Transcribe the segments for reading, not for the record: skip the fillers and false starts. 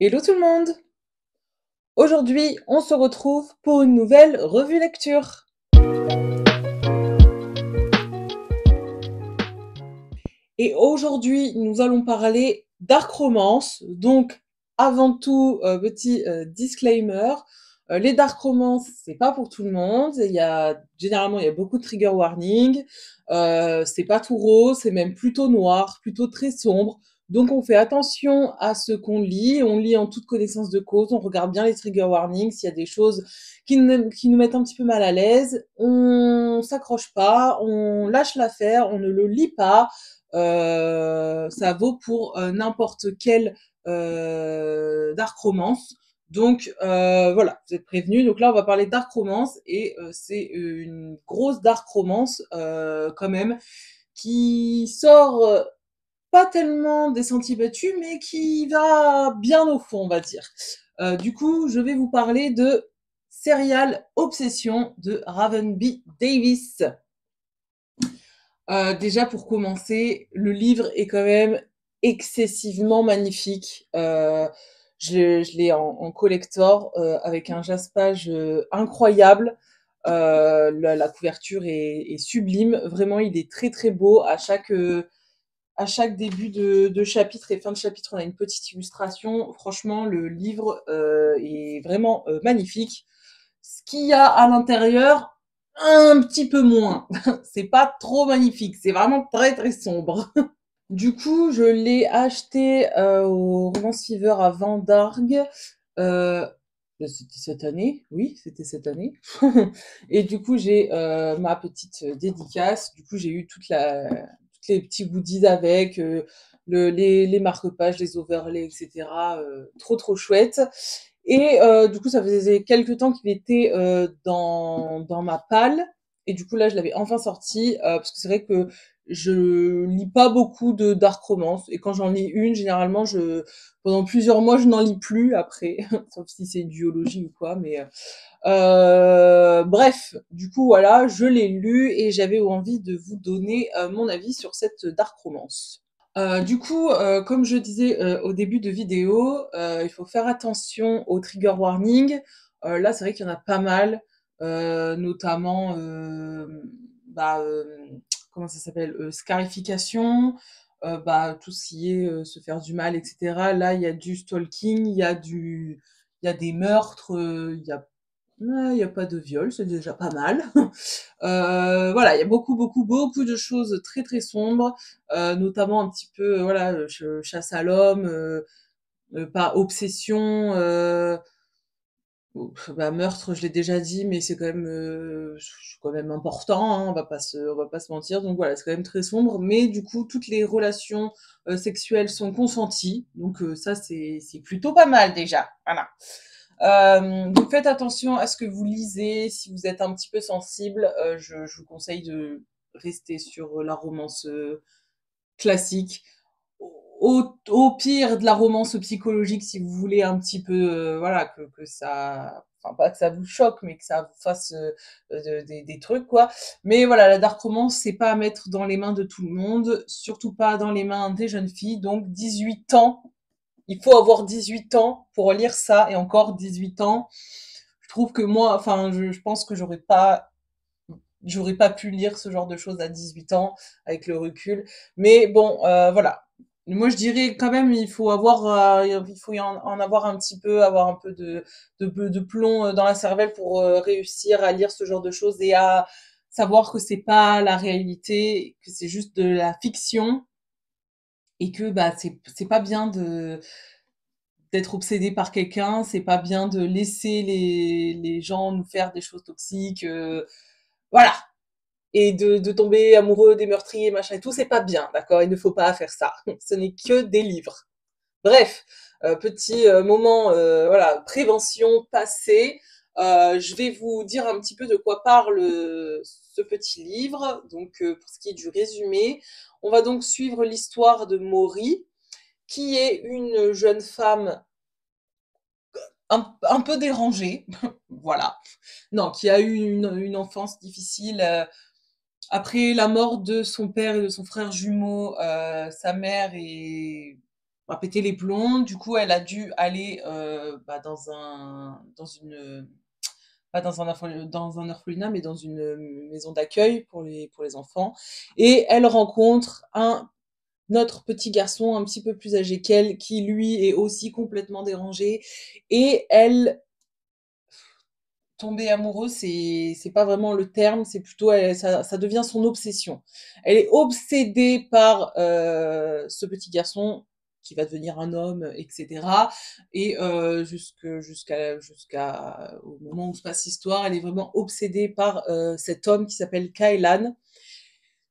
Hello tout le monde! Aujourd'hui, on se retrouve pour une nouvelle revue lecture. Et aujourd'hui, nous allons parler dark romance. Donc, avant tout, petit disclaimer, les dark romance, c'est pas pour tout le monde. Généralement, il y a beaucoup de trigger warning. C'est pas tout rose, c'est même plutôt noir, plutôt très sombre. Donc, on fait attention à ce qu'on lit. On lit en toute connaissance de cause. On regarde bien les trigger warnings. S'il y a des choses qui nous mettent un petit peu mal à l'aise, on s'accroche pas, on lâche l'affaire, on ne le lit pas. Ça vaut pour n'importe quel dark romance. Donc voilà, vous êtes prévenus. Donc là, on va parler dark romance et c'est une grosse dark romance quand même qui sort pas tellement des sentiers battus, mais qui va bien au fond, on va dire. Du coup, je vais vous parler de Serial Obsession de Ravenby Davis. Déjà pour commencer, le livre est quand même excessivement magnifique. Je l'ai en collector avec un jaspage incroyable. La couverture est sublime. Vraiment, il est très très beau. À chaque début de chapitre et fin de chapitre, on a une petite illustration. Franchement, le livre est vraiment magnifique. Ce qu'il y a à l'intérieur, un petit peu moins. C'est pas trop magnifique, c'est vraiment très très sombre. Du coup, je l'ai acheté au Romance Fever à Vendargue. Euh, C'était cette année, oui, c'était cette année. Et du coup, j'ai ma petite dédicace. Du coup, j'ai eu toutes les petits goodies avec, les marque-pages, les overlays, etc. Trop trop chouette. Et du coup, ça faisait quelques temps qu'il était dans ma palle. Et du coup, là, je l'avais enfin sorti. Parce que c'est vrai que je lis pas beaucoup de dark romance. Et quand j'en lis une, généralement, pendant plusieurs mois, je n'en lis plus après. Sauf si c'est une duologie ou quoi. Mais bref, du coup, voilà, je l'ai lu et j'avais envie de vous donner mon avis sur cette dark romance. Du coup, comme je disais au début de vidéo, il faut faire attention aux trigger warnings. Là, c'est vrai qu'il y en a pas mal, notamment, comment ça s'appelle? Scarification, tout ce qui est se faire du mal, etc. Là, il y a du stalking, il y a des meurtres, il y a pas de viol, c'est déjà pas mal. Voilà, il y a beaucoup, beaucoup, beaucoup de choses très, très sombres, notamment un petit peu, voilà, chasse à l'homme, pas obsession, meurtre, je l'ai déjà dit, mais c'est quand même, c'est quand même important, hein, on va pas se mentir. Donc voilà, c'est quand même très sombre, mais du coup, toutes les relations sexuelles sont consenties, donc ça, c'est plutôt pas mal déjà. Voilà. Donc faites attention à ce que vous lisez. Si vous êtes un petit peu sensible, je vous conseille de rester sur la romance classique. Au pire, de la romance psychologique, si vous voulez un petit peu, voilà, que ça, enfin pas que ça vous choque, mais que ça vous fasse des trucs, quoi. Mais voilà, la dark romance, c'est pas à mettre dans les mains de tout le monde, surtout pas dans les mains des jeunes filles. Donc 18 ans, il faut avoir 18 ans pour lire ça, et encore 18 ans. Je trouve que moi, enfin, je pense que j'aurais pas pu lire ce genre de choses à 18 ans avec le recul. Mais bon, voilà. Moi, je dirais quand même, il faut en avoir un petit peu, avoir un peu de plomb dans la cervelle pour réussir à lire ce genre de choses et à savoir que c'est pas la réalité, que c'est juste de la fiction et que bah c'est pas bien de d'être obsédé par quelqu'un, c'est pas bien de laisser les gens nous faire des choses toxiques, voilà. Et de tomber amoureux des meurtriers, machin et tout, c'est pas bien, d'accord? Il ne faut pas faire ça. Ce n'est que des livres. Bref, petit moment, voilà, prévention passée. Je vais vous dire un petit peu de quoi parle ce petit livre. Donc, pour ce qui est du résumé, on va donc suivre l'histoire de Maury, qui est une jeune femme un peu dérangée, voilà. Non, qui a eu une enfance difficile. Après la mort de son père et de son frère jumeau, sa mère est bah, pété les plombs. Du coup, elle a dû aller bah, dans une pas dans dans un orphelinat, mais dans une maison d'accueil pour les enfants. Et elle rencontre un autre petit garçon un petit peu plus âgé qu'elle, qui lui est aussi complètement dérangé. Et elle, tomber amoureuse, c'est pas vraiment le terme, c'est plutôt ça devient son obsession. Elle est obsédée par ce petit garçon qui va devenir un homme, etc. Et jusqu'à au moment où se passe l'histoire, elle est vraiment obsédée par cet homme qui s'appelle Kailan.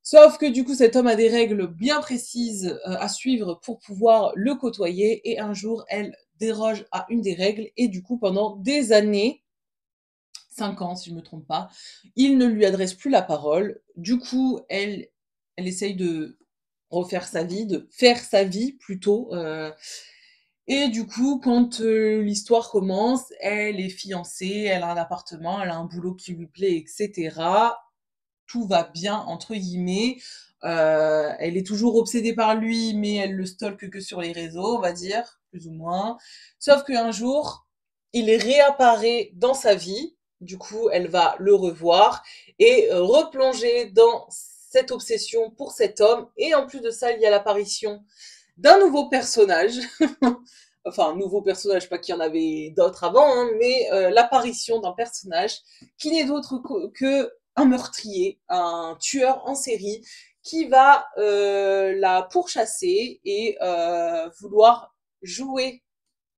Sauf que du coup, cet homme a des règles bien précises à suivre pour pouvoir le côtoyer. Et un jour, elle déroge à une des règles et du coup, pendant des années, 5 ans si je me trompe pas, il ne lui adresse plus la parole. Du coup, elle essaye de refaire sa vie, de faire sa vie plutôt. Et du coup, quand l'histoire commence, elle est fiancée, elle a un appartement, elle a un boulot qui lui plaît, etc. Tout va bien entre guillemets. Elle est toujours obsédée par lui, mais elle le stalke que sur les réseaux, on va dire, plus ou moins. Sauf qu'un jour, il réapparaît dans sa vie. Du coup, elle va le revoir et replonger dans cette obsession pour cet homme. Et en plus de ça, il y a l'apparition d'un nouveau personnage. Enfin, un nouveau personnage, pas qu'il y en avait d'autres avant, hein, mais l'apparition d'un personnage qui n'est d'autre que un meurtrier, un tueur en série, qui va la pourchasser et vouloir jouer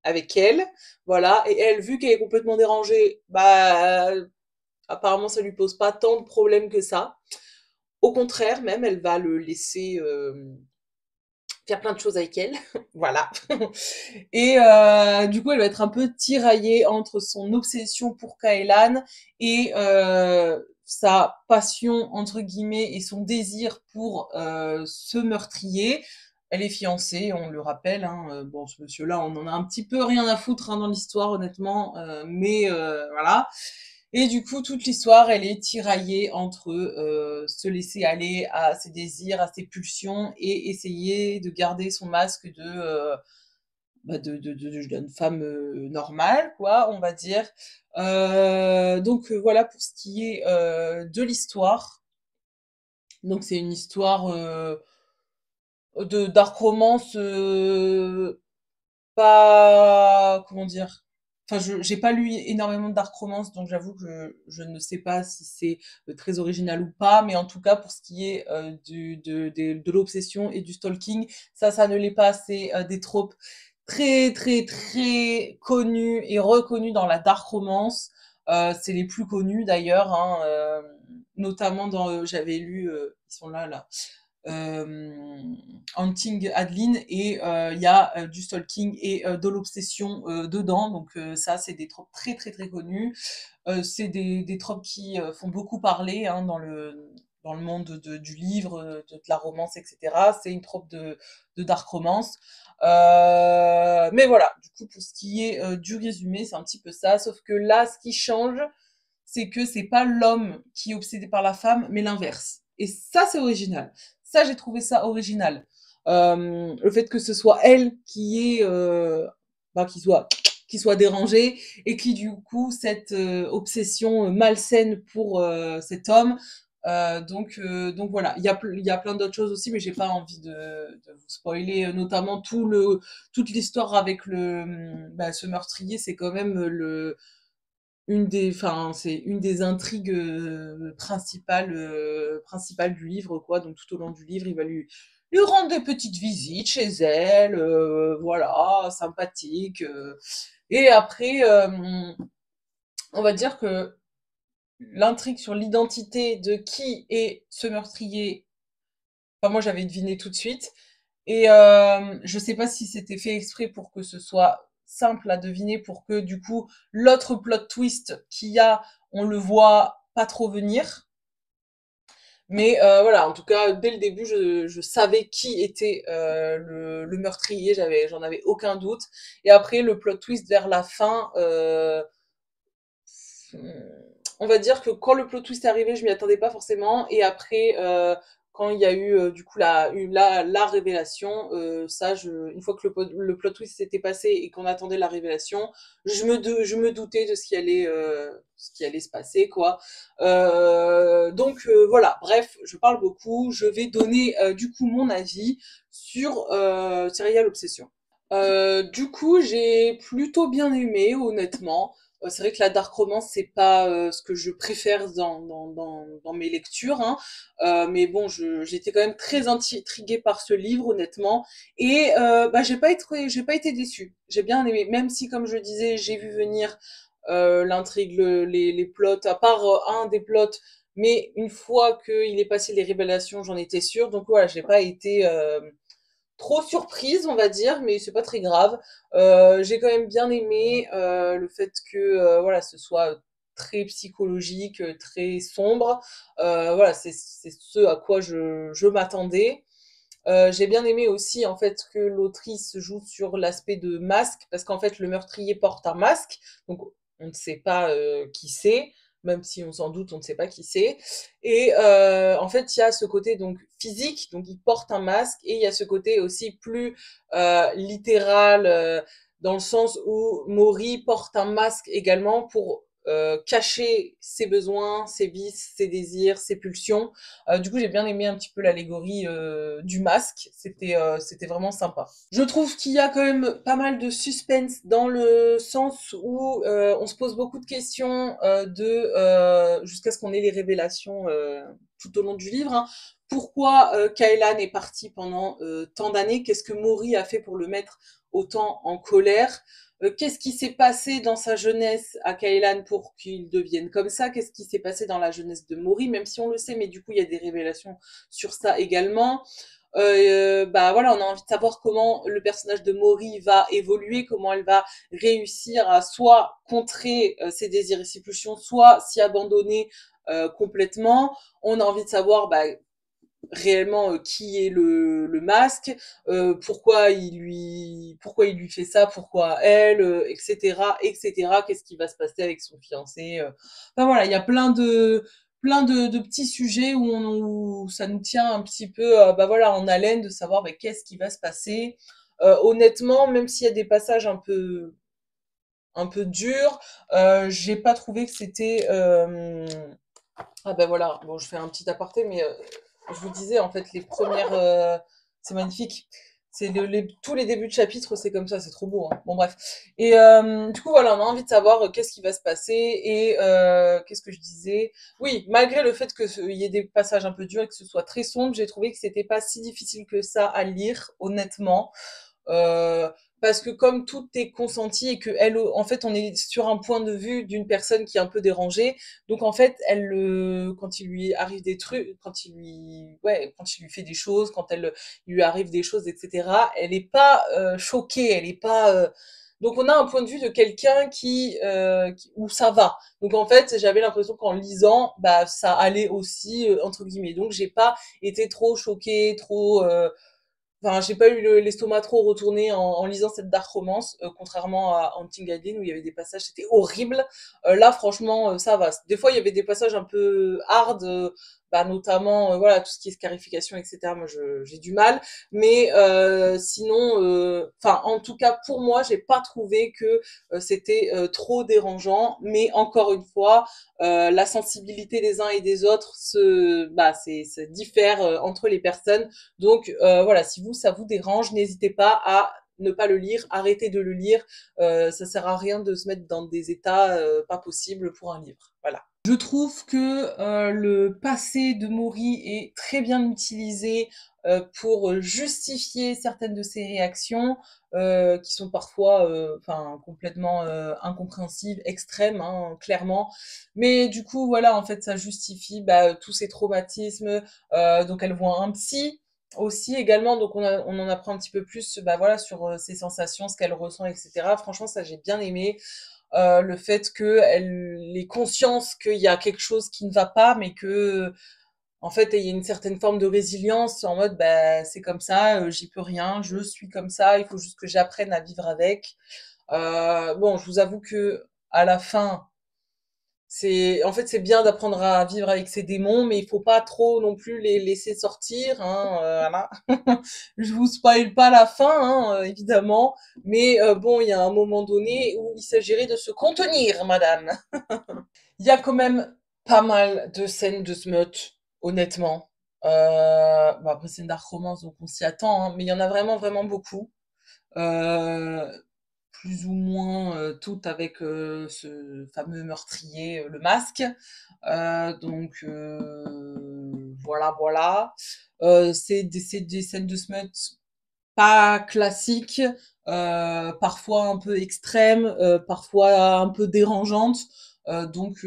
avec elle. Voilà, et elle, vu qu'elle est complètement dérangée, bah apparemment ça lui pose pas tant de problèmes que ça. Au contraire, même, elle va le laisser faire plein de choses avec elle. Voilà. Et du coup, elle va être un peu tiraillée entre son obsession pour Kaelan et sa passion, entre guillemets, et son désir pour ce meurtrier. Elle est fiancée, on le rappelle. Hein. Bon, ce monsieur-là, on en a un petit peu rien à foutre hein, dans l'histoire, honnêtement. Mais voilà. Et du coup, toute l'histoire, elle est tiraillée entre se laisser aller à ses désirs, à ses pulsions, et essayer de garder son masque de bah, d'une femme normale, quoi, on va dire. Donc voilà pour ce qui est de l'histoire. Donc c'est une histoire de dark romance pas comment dire? Enfin, je j'ai pas lu énormément de dark romance, donc j'avoue que je ne sais pas si c'est très original ou pas, mais en tout cas pour ce qui est de l'obsession et du stalking, ça ne l'est pas. C'est des tropes très très très connus et reconnus dans la dark romance. C'est les plus connus d'ailleurs, hein, notamment dans j'avais lu ils sont là euh, Hunting Adeline et il y a du stalking et de l'obsession dedans. Donc ça, c'est des tropes très très très connus. C'est des tropes qui font beaucoup parler hein, dans le monde du livre, de la romance, etc. C'est une trope de dark romance. Mais voilà, du coup, pour ce qui est du résumé, c'est un petit peu ça. Sauf que là, ce qui change, c'est que c'est pas l'homme qui est obsédé par la femme, mais l'inverse. Et ça, c'est original. Ça, j'ai trouvé ça original. Le fait que ce soit elle qui est, bah, qui soit dérangée et qui du coup cette obsession malsaine pour cet homme. Donc voilà, il y a plein d'autres choses aussi, mais j'ai pas envie de vous spoiler, notamment toute l'histoire avec bah, ce meurtrier, c'est quand même enfin, c'est une des intrigues principales du livre, quoi. Donc tout au long du livre, il va lui rendre des petites visites chez elle, voilà, sympathique. Et après, on va dire que l'intrigue sur l'identité de qui est ce meurtrier, enfin moi j'avais deviné tout de suite. Et je sais pas si c'était fait exprès pour que ce soit simple à deviner, pour que du coup l'autre plot twist qu'il y a, on le voit pas trop venir. Mais voilà, en tout cas, dès le début, je savais qui était le meurtrier, j'en avais aucun doute. Et après, le plot twist vers la fin, on va dire que quand le plot twist est arrivé, je m'y attendais pas forcément. Et après, quand il y a eu du coup la révélation, ça, une fois que le plot twist s'était passé et qu'on attendait la révélation, je me doutais de ce qui allait se passer, quoi. Donc voilà, bref, je parle beaucoup. Je vais donner du coup mon avis sur Serial Obsession. Du coup, j'ai plutôt bien aimé, honnêtement. C'est vrai que la dark romance, c'est pas ce que je préfère dans mes lectures, hein. Mais bon, j'étais quand même très intriguée par ce livre, honnêtement. Et bah, j'ai pas été déçue. J'ai bien aimé, même si, comme je disais, j'ai vu venir l'intrigue, les plots, à part un des plots. Mais une fois qu'il est passé les révélations, j'en étais sûre. Donc voilà, j'ai pas été trop surprise, on va dire, mais c'est pas très grave. J'ai quand même bien aimé le fait que voilà, ce soit très psychologique, très sombre. Voilà, c'est ce à quoi je m'attendais. J'ai bien aimé aussi en fait que l'autrice joue sur l'aspect de masque, parce qu'en fait le meurtrier porte un masque, donc on ne sait pas qui c'est, même si on s'en doute, on ne sait pas qui c'est. Et en fait il y a ce côté donc physique, donc il porte un masque, et il y a ce côté aussi plus littéral, dans le sens où Maury porte un masque également pour cacher ses besoins, ses vices, ses désirs, ses pulsions. Du coup, j'ai bien aimé un petit peu l'allégorie du masque. C'était vraiment sympa. Je trouve qu'il y a quand même pas mal de suspense dans le sens où on se pose beaucoup de questions jusqu'à ce qu'on ait les révélations tout au long du livre, hein. Pourquoi Kaylan est parti pendant tant d'années? Qu'est-ce que Maury a fait pour le mettre autant en colère? Qu'est-ce qui s'est passé dans sa jeunesse à Kaylan pour qu'il devienne comme ça? Qu'est-ce qui s'est passé dans la jeunesse de Maury? Même si on le sait, mais du coup, il y a des révélations sur ça également. Bah voilà, on a envie de savoir comment le personnage de Maury va évoluer, comment elle va réussir à soit contrer ses désirs et ses pulsions, soit s'y abandonner complètement. On a envie de savoir bah, réellement qui est le masque, pourquoi il lui fait ça, pourquoi elle, etc., etc. Qu'est-ce qui va se passer avec son fiancé. Enfin voilà, il y a plein de petits sujets où ça nous tient un petit peu bah voilà, en haleine de savoir bah, qu'est-ce qui va se passer. Honnêtement, même s'il y a des passages un peu durs, j'ai pas trouvé que c'était ah ben voilà, bon je fais un petit aparté, mais je vous disais en fait les premières, c'est magnifique. C'est tous les débuts de chapitre, c'est comme ça, c'est trop beau, hein. Bon bref. Et du coup voilà, on a envie de savoir qu'est-ce qui va se passer et qu'est-ce que je disais. Oui, malgré le fait qu'il y ait des passages un peu durs et que ce soit très sombre, j'ai trouvé que c'était pas si difficile que ça à lire, honnêtement. Euh, Parce que comme tout est consenti et que elle, en fait, on est sur un point de vue d'une personne qui est un peu dérangée, donc en fait, quand il lui arrive des trucs, quand il lui fait des choses, il lui arrive des choses, etc. Elle est pas choquée, elle est pas. Donc on a un point de vue de quelqu'un où ça va. Donc en fait, j'avais l'impression qu'en lisant, bah ça allait aussi entre guillemets. Donc j'ai pas été trop choquée, trop. Enfin, j'ai pas eu l'estomac trop retourné en lisant cette dark romance, contrairement à Haunting Adeline où il y avait des passages, c'était horrible. Là, franchement, ça va. Des fois, il y avait des passages un peu hard, bah, notamment, voilà, tout ce qui est scarification, etc. Moi, j'ai du mal. Mais sinon, enfin, en tout cas, pour moi, j'ai pas trouvé que c'était trop dérangeant. Mais encore une fois, la sensibilité des uns et des autres ça diffère entre les personnes. Donc voilà, si ça vous dérange, n'hésitez pas à ne pas le lire, arrêtez de le lire. Ça sert à rien de se mettre dans des états pas possibles pour un livre. Voilà. Je trouve que le passé de Maury est très bien utilisé pour justifier certaines de ses réactions qui sont parfois enfin complètement incompréhensibles, extrêmes, hein, clairement. Mais du coup, voilà, en fait, ça justifie bah, tous ces traumatismes. Donc, elle voit un psy aussi également, donc on en apprend un petit peu plus bah, voilà, sur ses sensations, ce qu'elle ressent, etc. Franchement, ça, j'ai bien aimé. Le fait qu'elle ait conscience qu'il y a quelque chose qui ne va pas, mais que en fait il y a une certaine forme de résilience en mode bah c'est comme ça, j'y peux rien, je suis comme ça, il faut juste que j'apprenne à vivre avec. Bon, je vous avoue que à la fin En fait, c'est bien d'apprendre à vivre avec ses démons, mais il faut pas trop non plus les laisser sortir, hein, voilà. Je vous spoil pas la fin, hein, évidemment, mais bon, il y a un moment donné où il s'agirait de se contenir, madame. Il y a quand même pas mal de scènes de smut, honnêtement. Bon, après, c'est une dark romance, donc on s'y attend, hein, mais il y en a vraiment, vraiment beaucoup. Euh, Plus ou moins toutes avec ce fameux meurtrier, le masque. Voilà, voilà. C'est des scènes de smut pas classiques, parfois un peu extrêmes, parfois un peu dérangeantes. Donc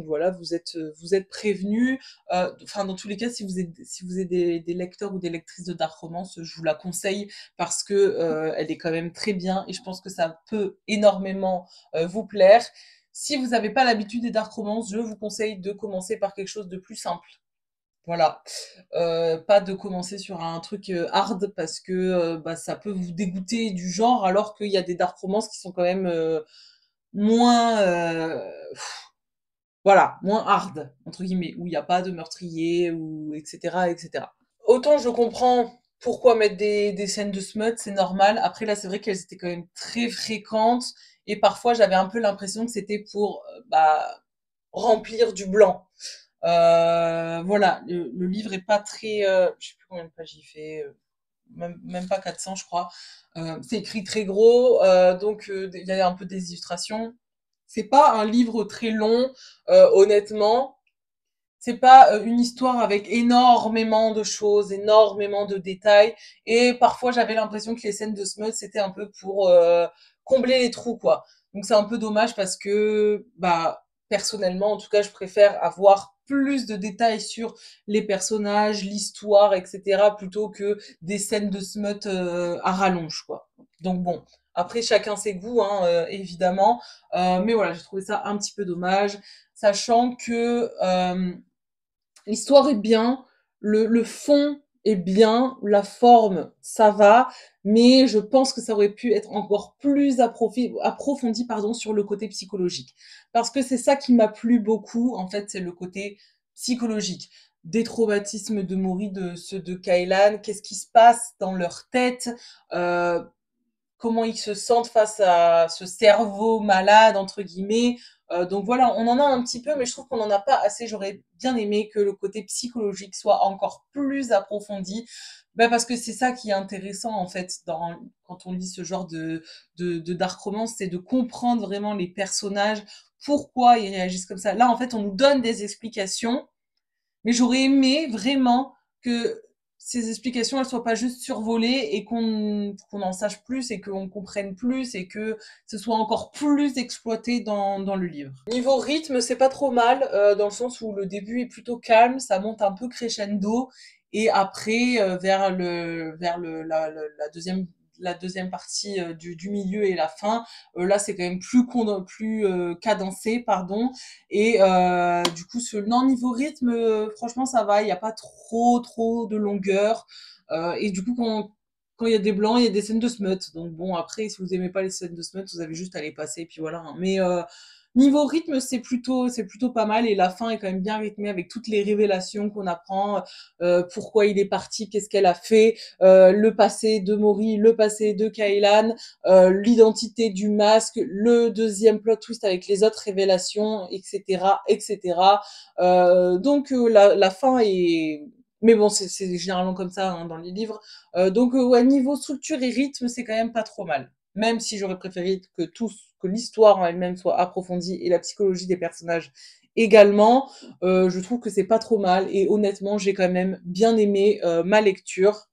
voilà, vous êtes prévenus. Enfin, dans tous les cas, si vous êtes des lecteurs ou des lectrices de dark romance, je vous la conseille parce que elle est quand même très bien et je pense que ça peut énormément vous plaire. Si vous n'avez pas l'habitude des dark romances, je vous conseille de commencer par quelque chose de plus simple. Voilà. Pas de commencer sur un truc hard parce que bah, ça peut vous dégoûter du genre alors qu'il y a des dark romances qui sont quand même moins voilà, moins hard entre guillemets, où il n'y a pas de meurtrier ou etc etc. Autant je comprends pourquoi mettre des scènes de smut, c'est normal. Après là, c'est vrai qu'elles étaient quand même très fréquentes et parfois j'avais un peu l'impression que c'était pour bah, remplir du blanc. Voilà, le livre est pas très, je sais plus combien de pages il fait, même pas 400 je crois. C'est écrit très gros, donc il y a un peu des illustrations. C'est pas un livre très long, honnêtement. C'est pas une histoire avec énormément de choses, énormément de détails. Et parfois, j'avais l'impression que les scènes de smut, c'était un peu pour combler les trous, quoi. Donc c'est un peu dommage parce que, bah, personnellement, en tout cas, je préfère avoir plus de détails sur les personnages, l'histoire, etc., plutôt que des scènes de smut à rallonge, quoi. Donc bon, après chacun ses goûts, hein, évidemment. Mais voilà, j'ai trouvé ça un petit peu dommage, sachant que l'histoire est bien, le fond est bien, la forme, ça va, mais je pense que ça aurait pu être encore plus approfondi pardon, sur le côté psychologique. Parce que c'est ça qui m'a plu beaucoup, en fait, c'est le côté psychologique. Des traumatismes de Maury, de ceux de Kaylan, qu'est-ce qui se passe dans leur tête, euh, comment ils se sentent face à ce cerveau malade, entre guillemets. Donc voilà, on en a un petit peu, mais je trouve qu'on n'en a pas assez. J'aurais bien aimé que le côté psychologique soit encore plus approfondi. Ben parce que c'est ça qui est intéressant en fait quand on lit ce genre de dark romance, c'est de comprendre vraiment les personnages, pourquoi ils réagissent comme ça. Là en fait on nous donne des explications, mais j'aurais aimé vraiment que ces explications, elles soient pas juste survolées et qu'on en sache plus et qu'on comprenne plus et que ce soit encore plus exploité dans le livre. Niveau rythme, c'est pas trop mal, dans le sens où le début est plutôt calme, ça monte un peu crescendo et après, la deuxième partie du milieu et la fin, là c'est quand même plus cadencé, pardon, et du coup, non, niveau rythme, franchement, ça va. Il n'y a pas trop de longueur. Et du coup, quand il y a des blancs, il y a des scènes de smut. Donc bon, après, si vous aimez pas les scènes de smut, vous avez juste à les passer, et puis voilà, hein. Mais niveau rythme, c'est plutôt pas mal. Et la fin est quand même bien rythmée avec toutes les révélations qu'on apprend. Pourquoi il est parti, qu'est-ce qu'elle a fait, le passé de Maury, le passé de Kaylan, l'identité du masque, le deuxième plot twist avec les autres révélations, etc., etc. La fin est, mais bon, c'est généralement comme ça hein, dans les livres. Ouais, niveau structure et rythme, c'est quand même pas trop mal. Même si j'aurais préféré que l'histoire en elle-même soit approfondie et la psychologie des personnages également, je trouve que c'est pas trop mal et honnêtement, j'ai quand même bien aimé ma lecture.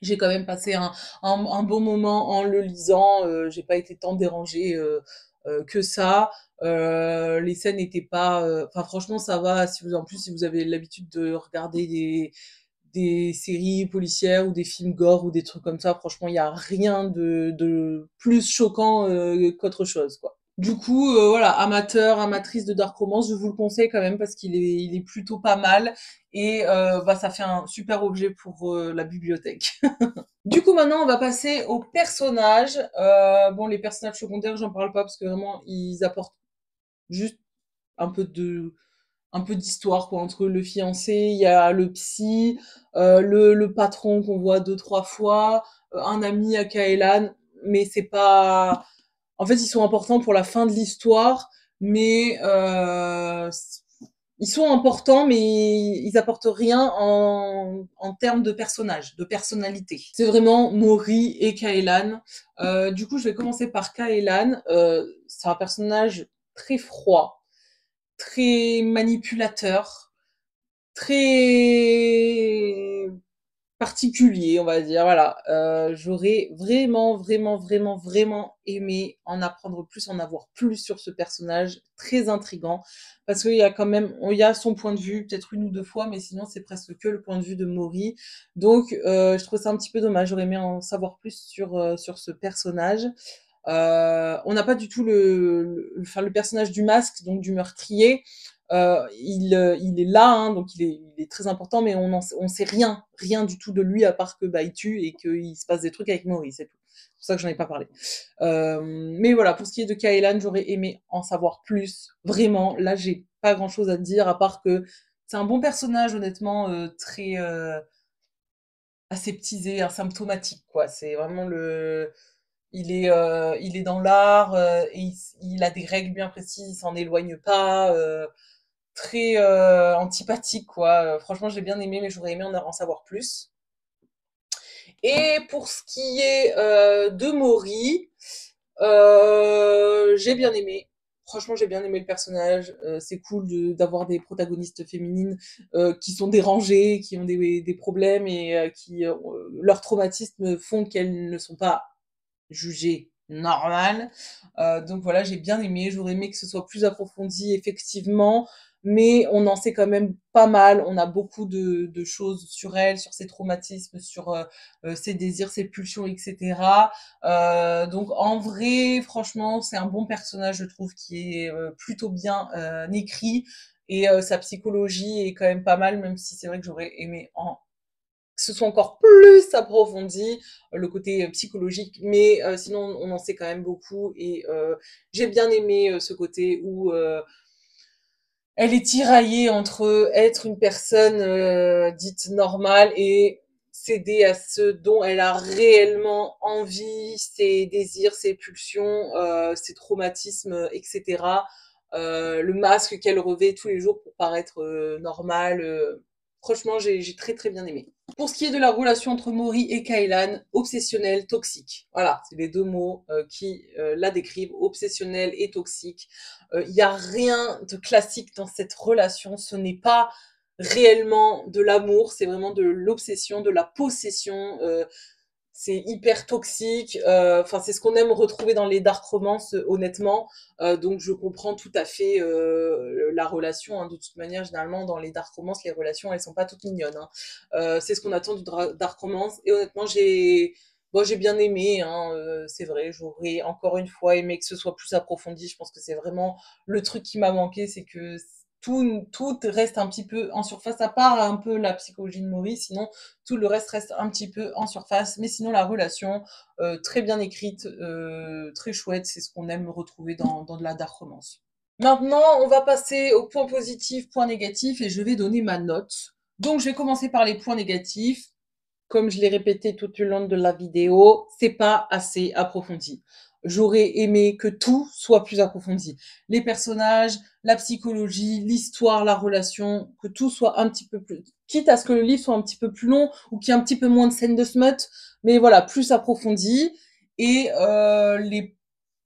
J'ai quand même passé un bon moment en le lisant. J'ai pas été tant dérangée que ça. Les scènes n'étaient pas. Enfin, franchement, ça va. En plus, si vous avez l'habitude de regarder des séries policières ou des films gore ou des trucs comme ça, franchement, il y a rien de plus choquant qu'autre chose, quoi. Du coup, voilà, amateur, amatrice de dark romance, je vous le conseille quand même parce il est plutôt pas mal et bah ça fait un super objet pour la bibliothèque. Du coup, maintenant, on va passer aux personnages. Bon, les personnages secondaires, j'en parle pas parce que vraiment, ils apportent juste un peu de un peu d'histoire quoi entre le fiancé, il y a le psy, le patron qu'on voit deux trois fois, un ami à Kaelan, mais c'est pas en fait, ils sont importants pour la fin de l'histoire, mais ils sont importants, mais ils apportent rien en termes de personnages, de personnalité. C'est vraiment Mori et Kaelan. Du coup, je vais commencer par Kaelan. C'est un personnage très froid, très manipulateur, très particulier, on va dire. Voilà. J'aurais vraiment, vraiment, vraiment, vraiment aimé en apprendre plus, en avoir plus sur ce personnage très intrigant, parce qu'il y a quand même, il y a son point de vue, peut-être une ou deux fois, mais sinon c'est presque que le point de vue de Mori. Donc, je trouve ça un petit peu dommage. J'aurais aimé en savoir plus sur ce personnage. On n'a pas du tout enfin, le personnage du masque, donc du meurtrier. Il est là, hein, donc il est très important, mais on sait rien du tout de lui à part que bah, il tue et qu'il se passe des trucs avec Maurice, c'est tout. C'est pour ça que j'en ai pas parlé. Mais voilà, pour ce qui est de Kaelan, j'aurais aimé en savoir plus. Vraiment, là, j'ai pas grand chose à te dire à part que c'est un bon personnage, honnêtement, très aseptisé, asymptomatique, quoi. C'est vraiment il est dans l'art et il a des règles bien précises, il s'en éloigne pas. Très antipathique, quoi. Franchement, j'ai bien aimé, mais j'aurais aimé en savoir plus. Et pour ce qui est de Mori, j'ai bien aimé. Franchement, j'ai bien aimé le personnage. C'est cool d'avoir des protagonistes féminines qui sont dérangées, qui ont des problèmes et qui leur traumatisme font qu'elles ne sont pas jugées normales. Donc voilà, j'ai bien aimé. J'aurais aimé que ce soit plus approfondi, effectivement, mais on en sait quand même pas mal. On a beaucoup de choses sur elle, sur ses traumatismes, sur ses désirs, ses pulsions, etc. Donc en vrai, franchement, c'est un bon personnage, je trouve, qui est plutôt bien écrit. Et sa psychologie est quand même pas mal, même si c'est vrai que j'aurais aimé que ce soit encore plus approfondi, le côté psychologique, mais sinon on en sait quand même beaucoup et j'ai bien aimé ce côté où elle est tiraillée entre être une personne dite normale et céder à ce dont elle a réellement envie, ses désirs, ses pulsions, ses traumatismes, etc. Le masque qu'elle revêt tous les jours pour paraître normale. Franchement, j'ai très très bien aimé. Pour ce qui est de la relation entre Mori et Kailan, obsessionnel, toxique. Voilà, c'est les deux mots qui la décrivent, obsessionnel et toxique. Il n'y a rien de classique dans cette relation, ce n'est pas réellement de l'amour, c'est vraiment de l'obsession, de la possession. C'est hyper toxique. Enfin, c'est ce qu'on aime retrouver dans les dark romances, honnêtement. Donc, je comprends tout à fait la relation. Hein. De toute manière, généralement, dans les dark romances, les relations, elles sont pas toutes mignonnes. Hein. C'est ce qu'on attend du dark romance. Et honnêtement, j'ai bien aimé. Hein. C'est vrai, j'aurais encore une fois aimé que ce soit plus approfondi. Je pense que c'est vraiment le truc qui m'a manqué, c'est que tout reste un petit peu en surface, à part un peu la psychologie de Maurice. Sinon, tout le reste reste un petit peu en surface, mais sinon la relation, très bien écrite, très chouette, c'est ce qu'on aime retrouver dans de la dark romance. Maintenant, on va passer aux points positifs, points négatifs, et je vais donner ma note. Donc, je vais commencer par les points négatifs. Comme je l'ai répété tout au long de la vidéo, c'est pas assez approfondi. J'aurais aimé que tout soit plus approfondi. Les personnages, la psychologie, l'histoire, la relation, que tout soit un petit peu plus, quitte à ce que le livre soit un petit peu plus long ou qu'il y ait un petit peu moins de scènes de smut, mais voilà, plus approfondi. Et les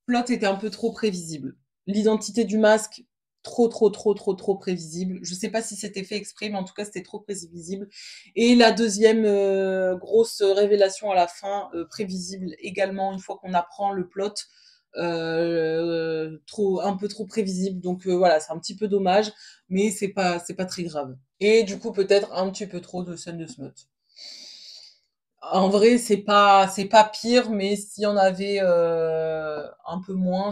plots étaient un peu trop prévisibles. L'identité du masque, trop prévisible. Je sais pas si c'était fait exprès, mais en tout cas, c'était trop prévisible. Et la deuxième grosse révélation à la fin, prévisible également, une fois qu'on apprend le plot, un peu trop prévisible. Donc voilà, c'est un petit peu dommage, mais c'est pas très grave. Et du coup, peut-être un petit peu trop de scènes de smut. En vrai, c'est pas pire, mais s'il y en avait un peu moins,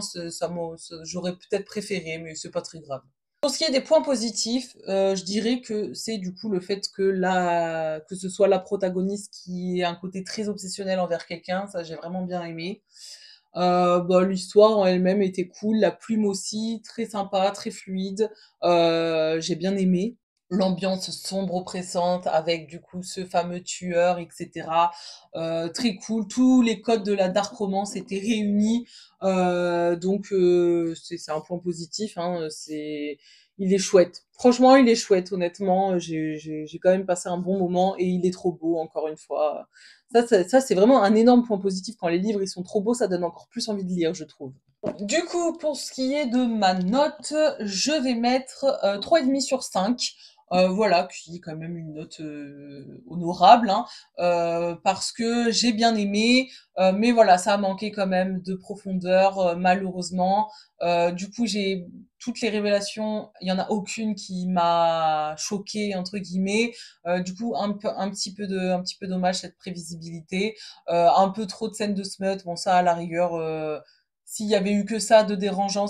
j'aurais peut-être préféré, mais c'est pas très grave. Pour ce qui est des points positifs, je dirais que c'est du coup le fait que ce soit la protagoniste qui ait un côté très obsessionnel envers quelqu'un, ça j'ai vraiment bien aimé. Bah, l'histoire en elle-même était cool, la plume aussi, très sympa, très fluide, j'ai bien aimé. L'ambiance sombre oppressante avec du coup ce fameux tueur et cetera, très cool. Tous les codes de la dark romance étaient réunis, donc c'est un point positif, hein, c'est il est chouette. Franchement, il est chouette honnêtement, j'ai quand même passé un bon moment et il est trop beau encore une fois. Ça c'est vraiment un énorme point positif quand les livres ils sont trop beaux, ça donne encore plus envie de lire, je trouve. Du coup, pour ce qui est de ma note, je vais mettre 3,5 sur 5. Voilà, qui est quand même une note honorable, hein, parce que j'ai bien aimé, mais voilà, ça a manqué quand même de profondeur, malheureusement. Du coup, j'ai toutes les révélations, il y en a aucune qui m'a choquée entre guillemets. Du coup, un petit peu dommage cette prévisibilité. Un peu trop de scènes de smut, bon ça à la rigueur. S'il y avait eu que ça de dérangeant,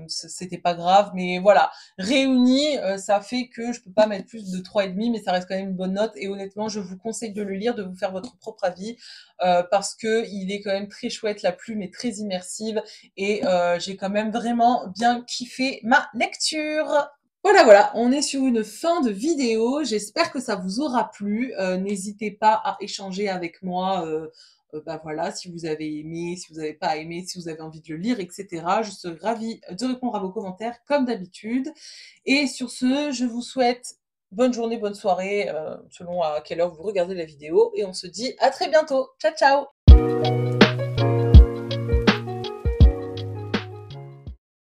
c'était pas grave, mais voilà, réuni, ça fait que je peux pas mettre plus de 3,5, mais ça reste quand même une bonne note. Et honnêtement, je vous conseille de le lire, de vous faire votre propre avis, parce que il est quand même très chouette, la plume est très immersive, et j'ai quand même vraiment bien kiffé ma lecture. Voilà, voilà, on est sur une fin de vidéo. J'espère que ça vous aura plu. N'hésitez pas à échanger avec moi. Bah voilà, si vous avez aimé, si vous n'avez pas aimé, si vous avez envie de le lire, etc. Je serai ravie de répondre à vos commentaires comme d'habitude. Et sur ce, je vous souhaite bonne journée, bonne soirée, selon à quelle heure vous regardez la vidéo. Et on se dit à très bientôt. Ciao, ciao!